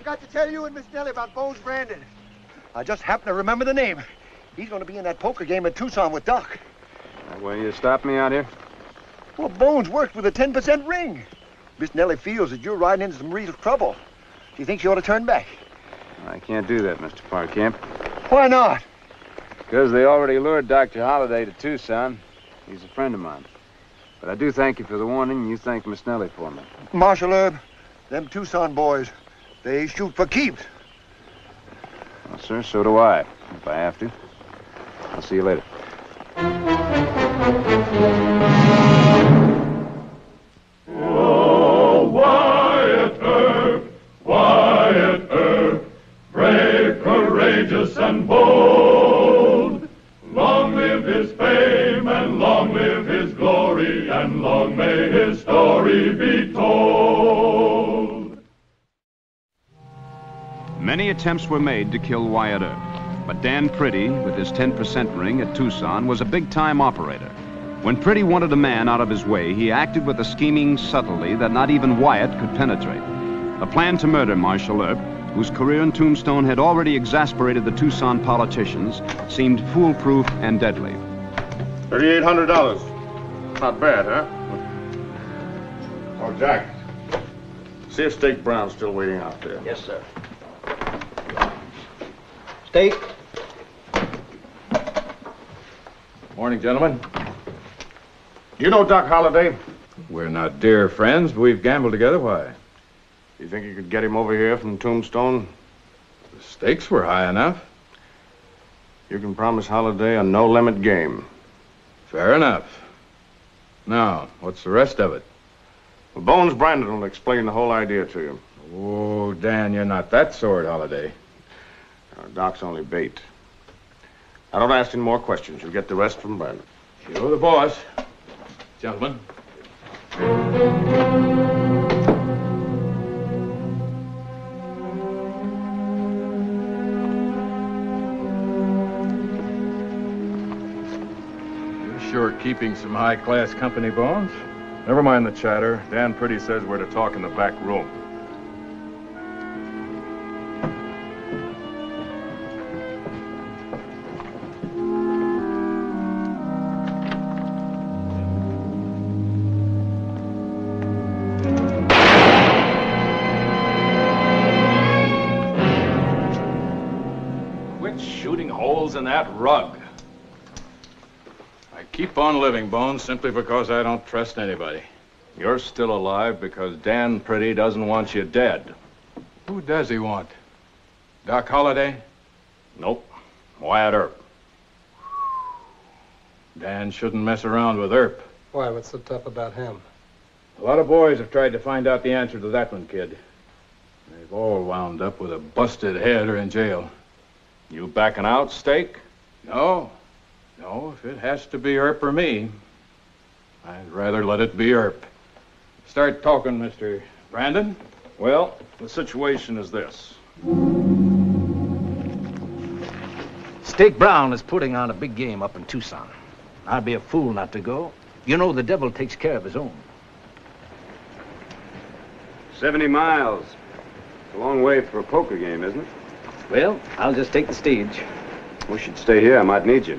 forgot to tell you and Miss Nellie about Bones Brandon. I just happened to remember the name. He's going to be in that poker game in Tucson with Doc. That way you stopped me out here? Well, Bones worked with a 10% ring. Miss Nellie feels that you're riding into some real trouble. Do you think she ought to turn back? I can't do that, Mr. Parkamp. Why not? Because they already lured Dr. Holliday to Tucson. He's a friend of mine. But I do thank you for the warning, and you thank Miss Nellie for me. Marshal Earp, them Tucson boys, they shoot for keeps. Well, sir, so do I, if I have to. I'll see you later. Oh, Wyatt Earp, brave, courageous, and bold. Long live his fame, and long live his glory, and long may his story be told. Many attempts were made to kill Wyatt Earp, but Dan Pretty, with his 10% ring at Tucson, was a big-time operator. When Pretty wanted a man out of his way, he acted with a scheming subtlety that not even Wyatt could penetrate. The plan to murder Marshal Earp, whose career in Tombstone had already exasperated the Tucson politicians, seemed foolproof and deadly. $3,800. Not bad, huh? Oh, Jack. See if Steak Brown's still waiting out there. Yes, sir. Steak. Morning, gentlemen. You know Doc Holliday? We're not dear friends, but we've gambled together. Why? You think you could get him over here from Tombstone? The stakes were high enough. You can promise Holliday a no-limit game. Fair enough. Now, what's the rest of it? Well, Bones Brandon will explain the whole idea to you. Oh, Dan, you're not that sort, Holliday. Doc's only bait. I don't ask any more questions. You'll get the rest from Brandon. You're the boss. Gentlemen. You're sure keeping some high-class company, Bones? Never mind the chatter. Dan Pretty says we're to talk in the back room. In that rug. I keep on living, Bones, simply because I don't trust anybody. You're still alive because Dan Pretty doesn't want you dead. Who does he want? Doc Holliday? Nope. Wyatt Earp. Dan shouldn't mess around with Earp. Why, what's so tough about him? A lot of boys have tried to find out the answer to that one, kid. They've all wound up with a busted head or in jail. You backing out, Steak? No. No, if it has to be Earp or me, I'd rather let it be Earp. Start talking, Mr. Brandon. Well, the situation is this. Steak Brown is putting on a big game up in Tucson. I'd be a fool not to go. You know the devil takes care of his own. 70 miles. It's a long way for a poker game, isn't it? Well, I'll just take the stage. We should stay here. I might need you.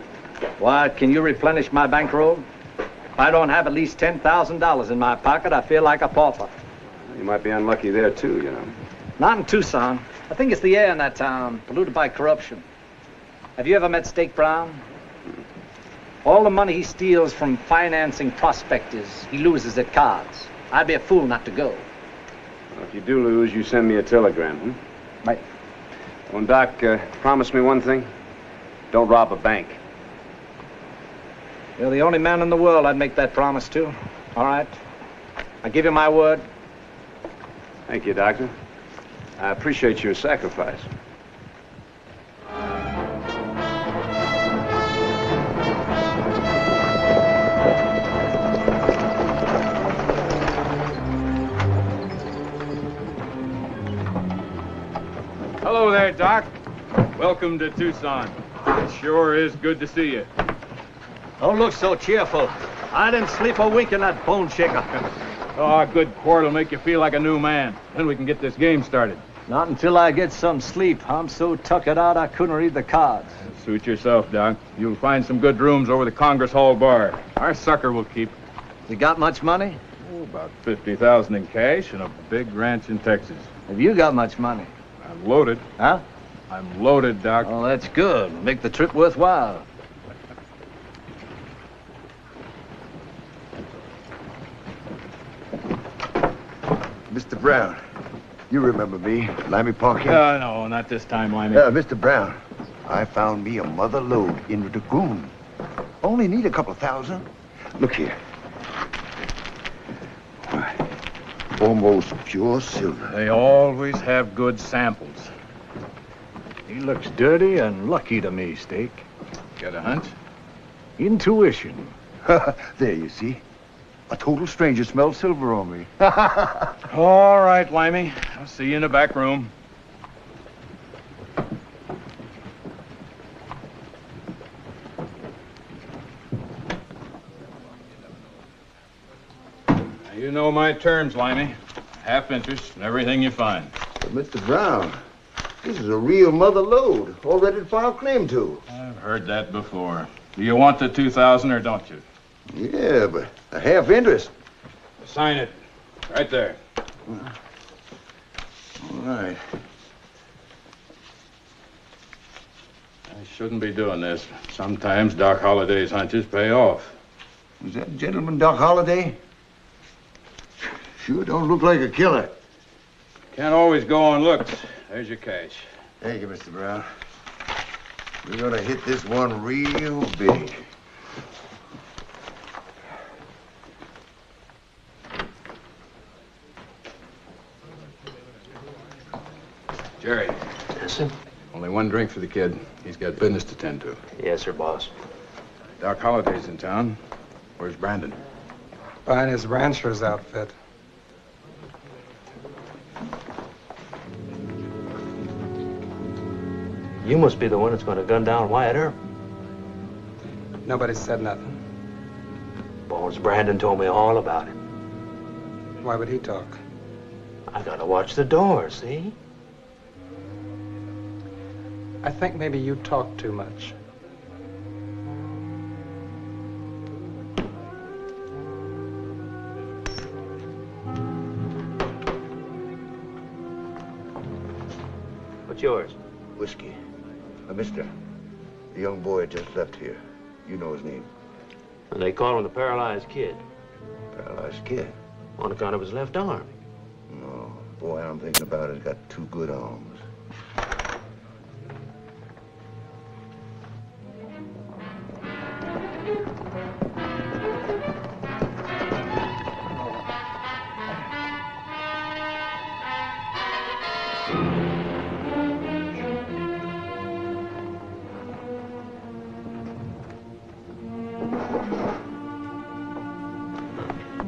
Why, can you replenish my bankroll? If I don't have at least $10,000 in my pocket, I feel like a pauper. You might be unlucky there, too, you know. Not in Tucson. I think it's the air in that town, polluted by corruption. Have you ever met Steak Brown? All the money he steals from financing prospectors, he loses at cards. I'd be a fool not to go. Well, if you do lose, you send me a telegram, Right. Oh, and Doc, promise me one thing. Don't rob a bank. You're the only man in the world I'd make that promise to. All right. I give you my word. Thank you, Doctor. I appreciate your sacrifice. Hello there, Doc. Welcome to Tucson. It sure is good to see you. Don't look so cheerful. I didn't sleep a wink in that bone shaker. Oh, a good quart will make you feel like a new man. Then we can get this game started. Not until I get some sleep. I'm so tucked out I couldn't read the cards. Suit yourself, Doc. You'll find some good rooms over the Congress Hall bar. Our sucker will keep. You got much money? Oh, about $50,000 in cash and a big ranch in Texas. Have you got much money? I'm loaded. Huh? I'm loaded, Doc. Oh, that's good. Make the trip worthwhile. Mr. Brown, you remember me, Limey Park? No, not this time, Limey. Mr. Brown, I found me a mother lode in the Dragoon. Only need a couple of thousand. Look here. Why, almost pure silver. They always have good samples. He looks dirty and lucky to me, Steak. Got a hunch? Intuition. There, you see. A total stranger smelled silver on me. All right, Limey. I'll see you in the back room. You know my terms, Limey. Half interest and everything you find. But Mr. Brown, this is a real mother lode, already filed claim to. I've heard that before. Do you want the 2,000 or don't you? Yeah, but a half interest. Sign it. Right there. All right. I shouldn't be doing this. Sometimes Doc Holliday's hunches pay off. Was that gentleman Doc Holliday? Sure don't look like a killer. Can't always go on looks. There's your cash. Thank you, Mr. Brown. We're gonna hit this one real big. Jerry. Yes, sir? Only one drink for the kid. He's got business to tend to. Yes, sir, boss. Doc Holliday's in town. Where's Brandon? Buying his rancher's outfit. You must be the one that's going to gun down Wyatt Earp. Nobody said nothing. Bones Brandon told me all about it. Why would he talk? I gotta watch the door, see? I think maybe you talk too much. What's yours? Whiskey. Mister, the young boy just left here. You know his name. And they call him the paralyzed kid. Paralyzed kid. On account of his left arm. No, boy, I'm thinking about it. Got two good arms.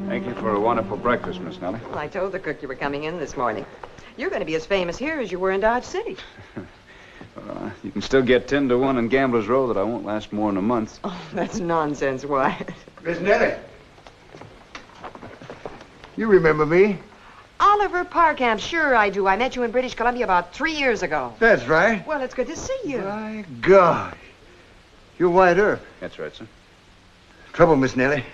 Thank you for a wonderful breakfast, Miss Nellie. Well, I told the cook you were coming in this morning. You're going to be as famous here as you were in Dodge City. You can still get 10 to 1 in Gambler's Row that I won't last more than a month. Oh, that's nonsense, Wyatt. Miss Nellie. You remember me? Oliver Parkamp, sure I do. I met you in British Columbia about 3 years ago. That's right. Well, it's good to see you. My God. You're Wyatt Earp. That's right, sir. Trouble, Miss Nellie.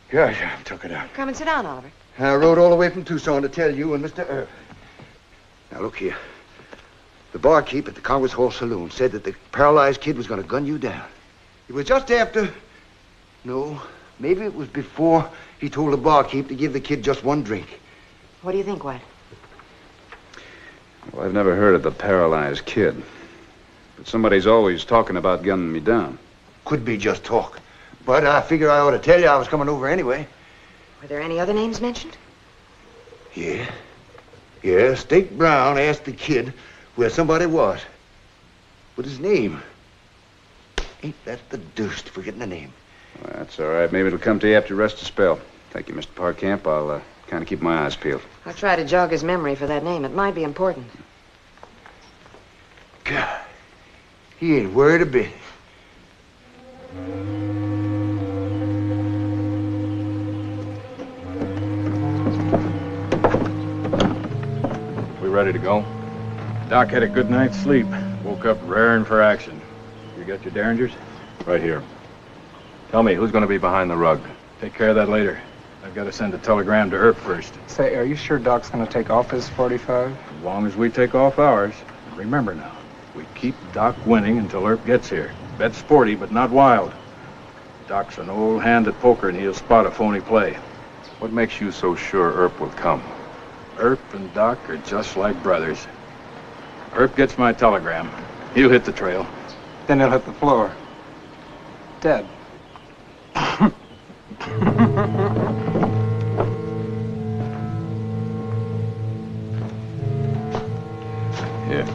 Gosh, I'm took it out. Come and sit down, Oliver. I rode all the way from Tucson to tell you and Mr. Earp. Now, look here. The barkeep at the Congress Hall Saloon said that the paralyzed kid was going to gun you down. It was just after... No, maybe it was before he told the barkeep to give the kid just one drink. What do you think, Wyatt? Well, I've never heard of the paralyzed kid. But somebody's always talking about gunning me down. Could be just talk. But I figure I ought to tell you I was coming over anyway. Were there any other names mentioned? Yeah. Yeah, Steak Brown asked the kid where somebody was. But his name... Ain't that the deuce, forgetting the name? Well, that's all right. Maybe it'll come to you after you rest a spell. Thank you, Mr. Parkamp. I'll kind of keep my eyes peeled. I'll try to jog his memory for that name. It might be important. God, he ain't worried a bit. We ready to go. Doc had a good night's sleep. Woke up raring for action. You got your derringers? Right here. Tell me, who's going to be behind the rug? Take care of that later. I've got to send a telegram to Earp first. Say, are you sure Doc's going to take off his 45? As long as we take off ours. Remember now, we keep Doc winning until Earp gets here. Bet sporty, but not wild. Doc's an old hand at poker, and he'll spot a phony play. What makes you so sure Earp will come? Earp and Doc are just like brothers. Earp gets my telegram. He'll hit the trail. Then he'll hit the floor. Dead. Here.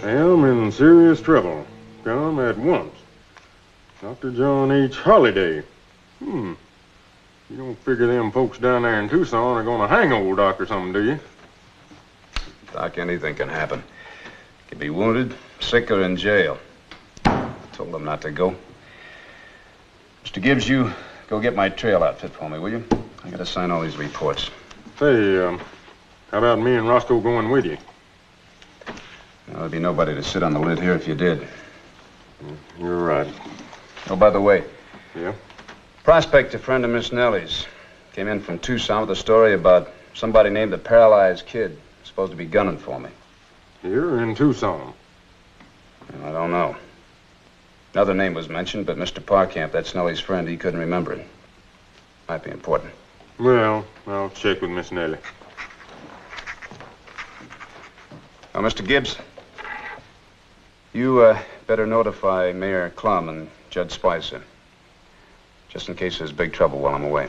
I'm in serious trouble. Come at once. Dr. John H. Holliday. You don't figure them folks down there in Tucson are gonna hang old Doc or something, do you? Doc, anything can happen. Could be wounded, sick, or in jail. I told them not to go. Mr. Gibbs, you go get my trail outfit for me, will you? I gotta sign all these reports. Say, how about me and Roscoe going with you? Well, there'd be nobody to sit on the lid here if you did. You're right. Oh, by the way. Yeah? Prospect, a friend of Miss Nellie's, came in from Tucson with a story about somebody named the Paralyzed Kid, supposed to be gunning for me. Here in Tucson? I don't know. Another name was mentioned, but Mr. Parkamp, that's Nellie's friend, he couldn't remember it. Might be important. Well, I'll check with Miss Nellie. Now, Mr. Gibbs, you better notify Mayor Klum and Judge Spicer, just in case there's big trouble while I'm away.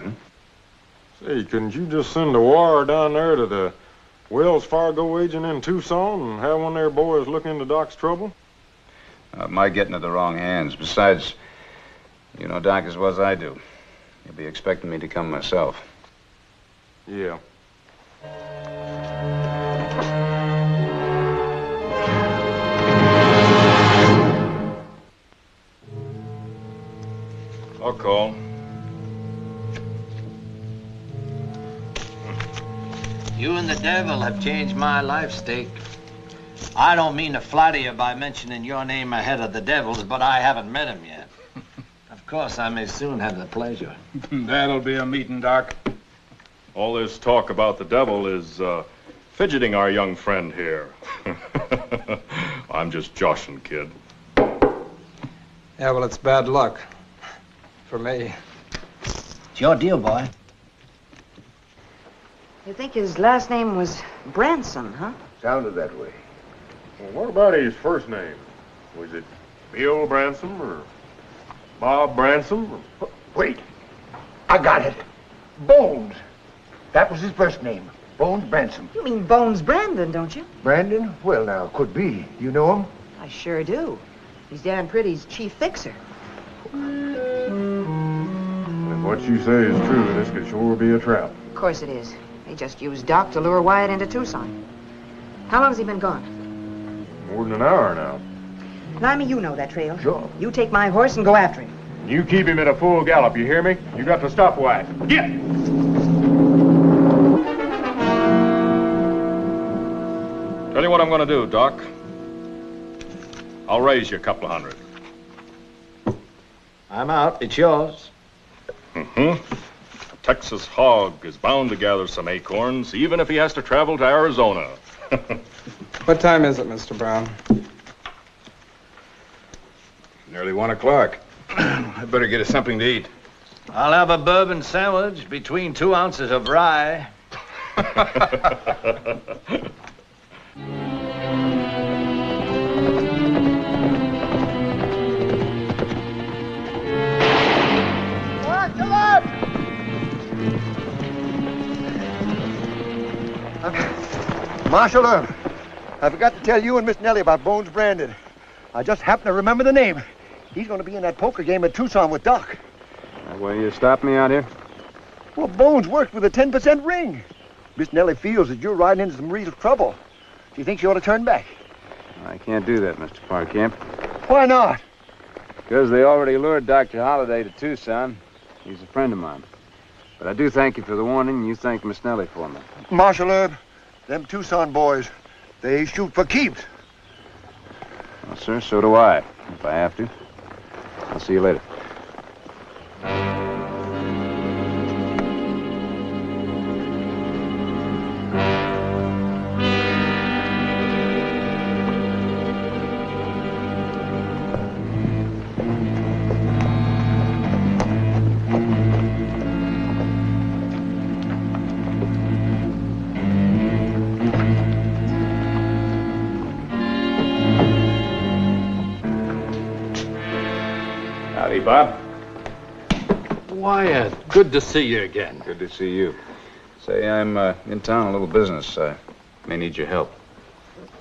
Say, couldn't you just send a wire down there to the Wells Fargo agent in Tucson and have one of their boys look into Doc's trouble? My getting into the wrong hands. Besides, you know Doc as well as I do. You'll be expecting me to come myself. Yeah. I'll call. You and the devil have changed my life, Steak. I don't mean to flatter you by mentioning your name ahead of the devil's, but I haven't met him yet. Of course, I may soon have the pleasure. That'll be a meeting, Doc. All this talk about the devil is fidgeting our young friend here. I'm just joshing, kid. Yeah, well, it's bad luck. For me. It's your deal, boy. You think his last name was Branson, huh? Sounded that way. Well, what about his first name? Was it Bill Branson or Bob Branson? Wait. I got it. Bones. That was his first name. Bones Branson. You mean Bones Brandon, don't you? Brandon? Well, now, could be. You know him? I sure do. He's Dan Pretty's chief fixer. If what you say is true, this could sure be a trap. Of course it is. They just used Doc to lure Wyatt into Tucson. How long has he been gone? More than an hour now. Limey, you know that trail. Sure. You take my horse and go after him. You keep him at a full gallop, you hear me? You got to stop Wyatt. Get! Tell you what I'm going to do, Doc. I'll raise you a couple of hundred. I'm out. It's yours. A Texas hog is bound to gather some acorns, even if he has to travel to Arizona. What time is it, Mr. Brown? Nearly 1 o'clock. I better get us something to eat. I'll have a bourbon sandwich between 2 ounces of rye. Marshal Earp, I forgot to tell you and Miss Nellie about Bones Brandon. I just happened to remember the name. He's going to be in that poker game at Tucson with Doc. That way you stopped me out here? Well, Bones worked with a 10% ring. Miss Nellie feels that you're riding into some real trouble. Do you think she ought to turn back? I can't do that, Mr. Parkamp. Why not? Because they already lured Dr. Holliday to Tucson. He's a friend of mine. But I do thank you for the warning, and you thank Miss Nellie for me. Marshal Earp, them Tucson boys, they shoot for keeps. Well, sir, so do I, if I have to. I'll see you later. Howdy, Bob. Wyatt, good to see you again. Good to see you. Say, I'm in town on a little business. I may need your help.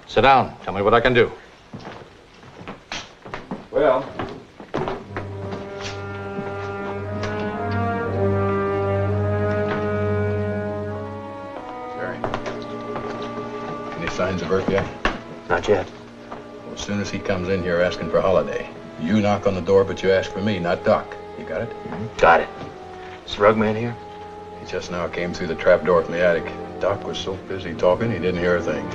Sit down. Tell me what I can do. Well, Any signs of Earp yet? Not yet. Well, as soon as he comes in here asking for a holiday, you knock on the door, but you ask for me, not Doc. You got it? Got it. Is the rug man here? He just now came through the trap door from the attic. Doc was so busy talking, he didn't hear a thing.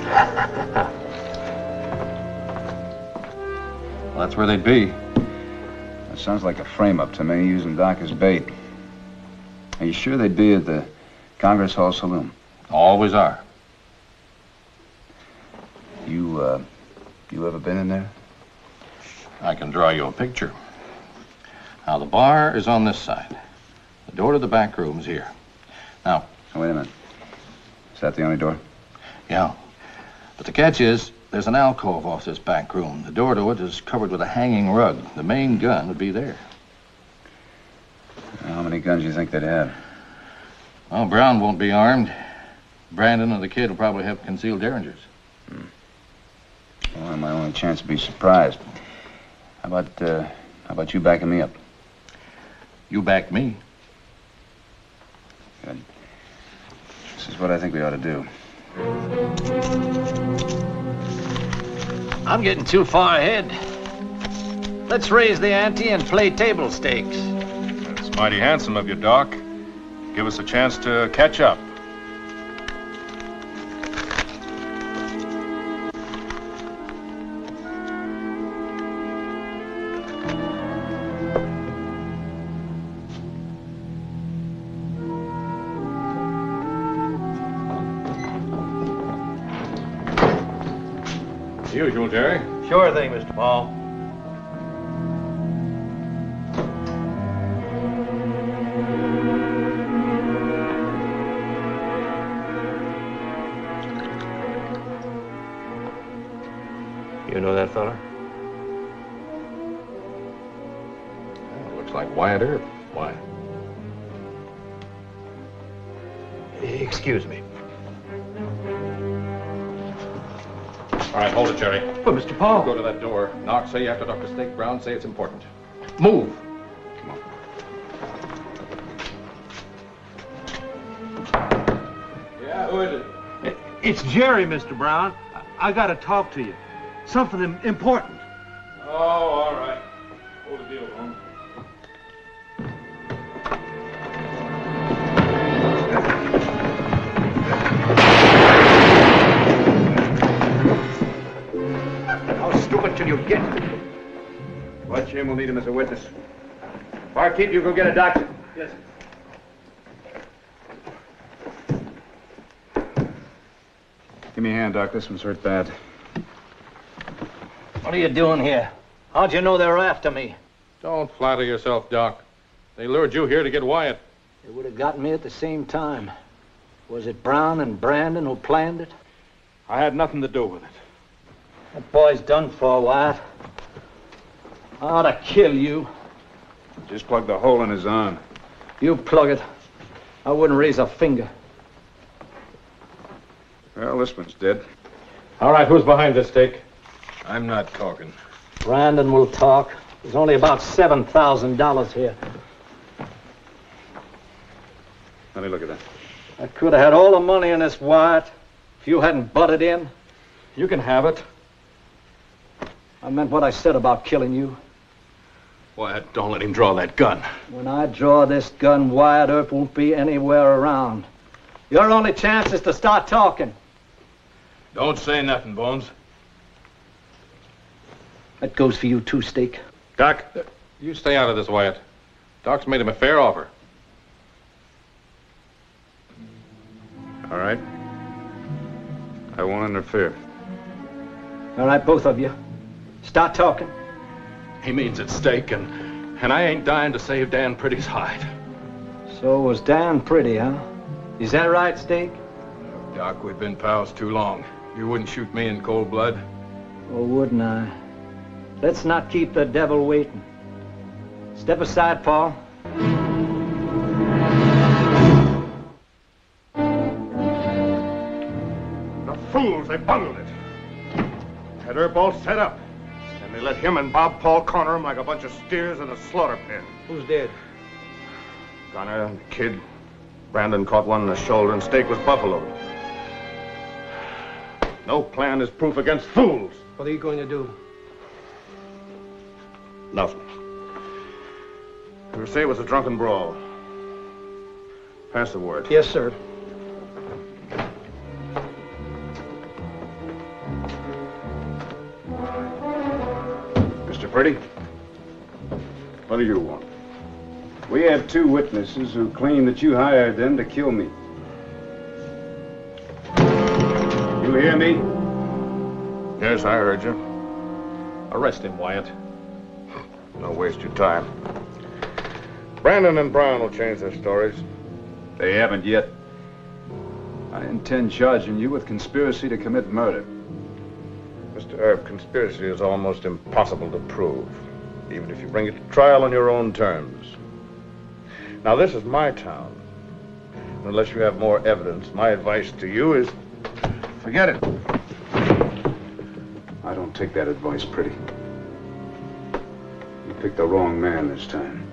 Well, that's where they'd be. That sounds like a frame-up to me, using Doc as bait. Are you sure they'd be at the Congress Hall Saloon? Always are. You ever been in there? I can draw you a picture. Now, the bar is on this side. The door to the back room's here. Now... Oh, wait a minute. Is that the only door? Yeah. But the catch is, there's an alcove off this back room. The door to it is covered with a hanging rug. The main gun would be there. How many guns do you think they'd have? Well, Brown won't be armed. Brandon and the kid will probably have concealed derringers. Well, my only chance to be surprised. How about you backing me up? You back me. Good. This is what I think we ought to do. I'm getting too far ahead. Let's raise the ante and play table stakes. That's mighty handsome of you, Doc. Give us a chance to catch up. Usual, Jerry. Sure thing, Mr. Paul. You know that fella? Well, looks like Wyatt Earp. Why? Excuse me. All right, hold it, Jerry. But, Mr. Paul... Go to that door. Knock, say you have to talk to Snake Brown, say it's important. Move! Come on. Yeah, who is it? It's Jerry, Mr. Brown. I gotta talk to you. Something important. Oh, all right. Hold the deal, Holmes. Till you get. Watch him. We'll need him as a witness. Barkeep, you go get a doctor. Yes. Give me a hand, Doc. This one's hurt bad. What are you doing here? How'd you know they were after me? Don't flatter yourself, Doc. They lured you here to get Wyatt. They would have gotten me at the same time. Was it Brown and Brandon who planned it? I had nothing to do with it. That boy's done for, Wyatt. I ought to kill you. Just plug the hole in his arm. You plug it. I wouldn't raise a finger. Well, this one's dead. All right, who's behind this stake? I'm not talking. Brandon will talk. There's only about $7,000 here. Let me look at that. I could have had all the money in this, Wyatt, if you hadn't butted in. You can have it. I meant what I said about killing you. Wyatt, don't let him draw that gun. When I draw this gun, Wyatt Earp won't be anywhere around. Your only chance is to start talking. Don't say nothing, Bones. That goes for you too, Steak. Doc, you stay out of this, Wyatt. Doc's made him a fair offer. All right. I won't interfere. All right, both of you. Start talking. He means it's Steak, and I ain't dying to save Dan Pretty's hide. So was Dan Pretty, huh? Is that right, Steak? Doc, we've been pals too long. You wouldn't shoot me in cold blood. Oh, wouldn't I? Let's not keep the devil waiting. Step aside, Paul. The fools, they bungled it. Had Earp all set up. And they let him and Bob Paul corner him like a bunch of steers in a slaughter pen. Who's dead? Gunner, the kid. Brandon caught one in the shoulder and Steak was buffaloed. No plan is proof against fools. What are you going to do? Nothing. You say it was a drunken brawl. Pass the word. Yes, sir. Mr. Pretty, what do you want? We have 2 witnesses who claim that you hired them to kill me. You hear me? Yes, I heard you. Arrest him, Wyatt. Don't waste your time. Brandon and Brown will change their stories. They haven't yet. I intend charging you with conspiracy to commit murder. Mr. Earp, conspiracy is almost impossible to prove, even if you bring it to trial on your own terms. Now, this is my town. Unless you have more evidence, my advice to you is forget it. I don't take that advice, Pretty. You picked the wrong man this time.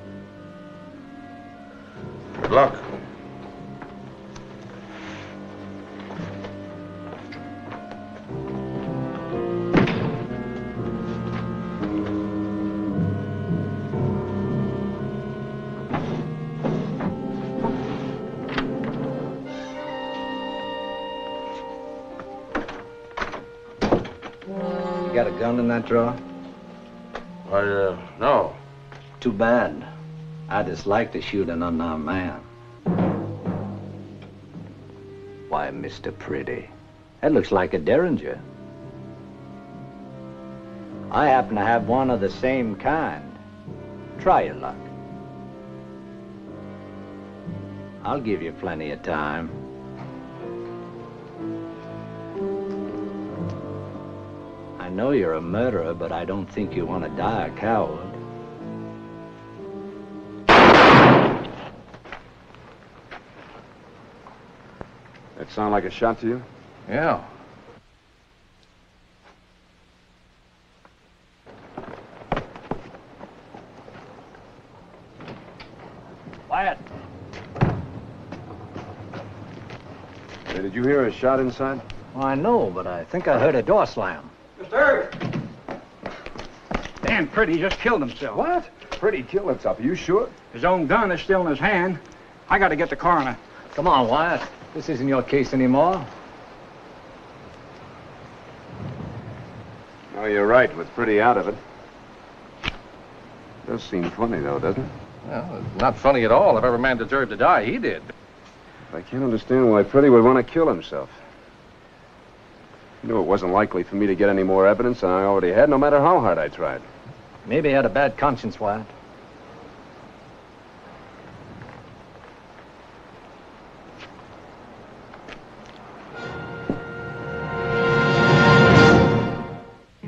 Good luck. You got a gun in that drawer? No. Too bad. I dislike to shoot an unarmed man. Why, Mr. Pretty, that looks like a derringer. I happen to have one of the same kind. Try your luck. I'll give you plenty of time. I know you're a murderer, but I don't think you want to die a coward. That sound like a shot to you? Yeah. Wyatt! Hey, did you hear a shot inside? Well, I know, but I think I heard a door slam. Mr. Earp! Dan Pretty just killed himself. What? Pretty killed himself. Are you sure? His own gun is still in his hand. I got to get the coroner. Come on, Wyatt. This isn't your case anymore. Oh, you're right, with Pretty out of it. Does seem funny, though, doesn't it? Well, it's not funny at all. If every man deserved to die, he did. I can't understand why Pretty would want to kill himself. He knew it wasn't likely for me to get any more evidence than I already had, no matter how hard I tried. Maybe he had a bad conscience, Wyatt.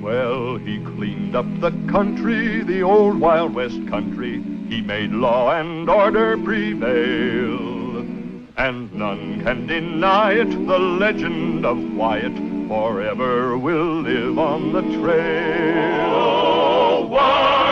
Well, he cleaned up the country, the old Wild West country. He made law and order prevail. And none can deny it, the legend of Wyatt forever will live on the trail. Oh, Wyatt!